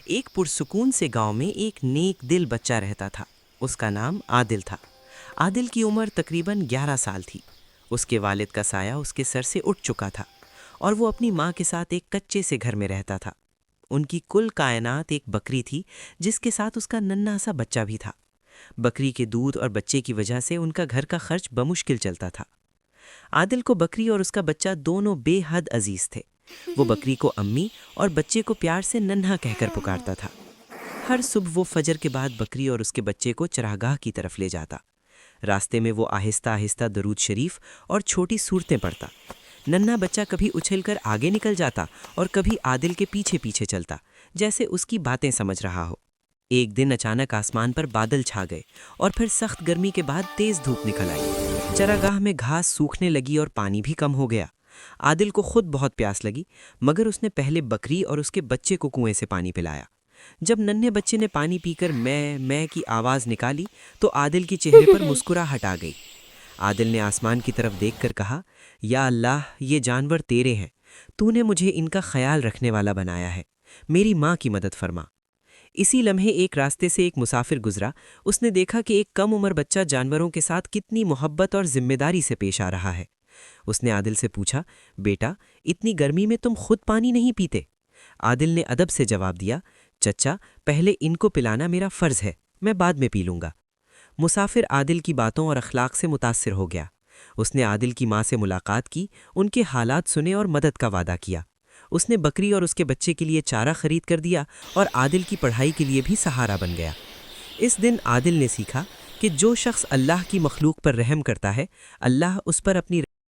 ایک پرسکون سے گاؤں میں ایک نیک دل بچہ رہتا تھا۔ اس کا نام عادل تھا۔ عادل کی عمر تقریباً 11 سال تھی۔ اس کے والد کا سایہ اس کے سر سے اٹھ چکا تھا اور وہ اپنی ماں کے ساتھ ایک کچے سے گھر میں رہتا تھا۔ ان کی کل کائنات ایک بکری تھی جس کے ساتھ اس کا ننھا سا بچہ بھی تھا۔ بکری کے دودھ اور بچے کی وجہ سے ان کا گھر کا خرچ بمشکل چلتا تھا۔ عادل کو بکری اور اس کا بچہ دونوں بے حد عزیز تھے۔ وہ بکری کو امی اور بچے کو پیار سے ننھا کہہ کر پکارتا تھا۔ ہر صبح وہ فجر کے بعد بکری اور اس کے بچے کو چراگاہ کی طرف لے جاتا۔ راستے میں وہ آہستہ آہستہ درود شریف اور چھوٹی سورتیں پڑھتا۔ ننھا بچہ کبھی اچھل کر آگے نکل جاتا اور کبھی عادل کے پیچھے پیچھے چلتا، جیسے اس کی باتیں سمجھ رہا ہو۔ ایک دن اچانک آسمان پر بادل چھا گئے اور پھر سخت گرمی کے بعد تیز دھوپ نکل آئی۔ چراگاہ میں گھاس سوکھنے لگی اور پانی بھی کم ہو گیا۔ عادل کو خود بہت پیاس لگی، مگر اس نے پہلے بکری اور اس کے بچے کو کنویں سے پانی پلایا۔ جب ننھے بچے نے پانی پی کر میں کی آواز نکالی تو عادل کے چہرے پر مسکراہٹ آ گئی۔ عادل نے آسمان کی طرف دیکھ کر کہا، یا اللہ، یہ جانور تیرے ہیں، تو نے مجھے ان کا خیال رکھنے والا بنایا ہے، میری ماں کی مدد فرما۔ اسی لمحے ایک راستے سے ایک مسافر گزرا۔ اس نے دیکھا کہ ایک کم عمر بچہ جانوروں کے ساتھ کتنی محبت اور ذمہ داری سے پیش آ رہا ہے۔ اس نے عادل سے پوچھا، بیٹا، اتنی گرمی میں تم خود پانی نہیں پیتے؟ عادل نے ادب سے جواب دیا، چچا، پہلے ان کو پلانا میرا فرض ہے، میں بعد میں پی لوں گا۔ مسافر عادل کی باتوں اور اخلاق سے متاثر ہو گیا۔ اس نے عادل کی ماں سے ملاقات کی، ان کے حالات سنے اور مدد کا وعدہ کیا۔ اس نے بکری اور اس کے بچے کے لیے چارہ خرید کر دیا اور عادل کی پڑھائی کے لیے بھی سہارا بن گیا۔ اس دن عادل نے سیکھا کہ جو شخص اللہ کی مخلوق پر رحم کرتا ہے، اللہ اس پر اپنی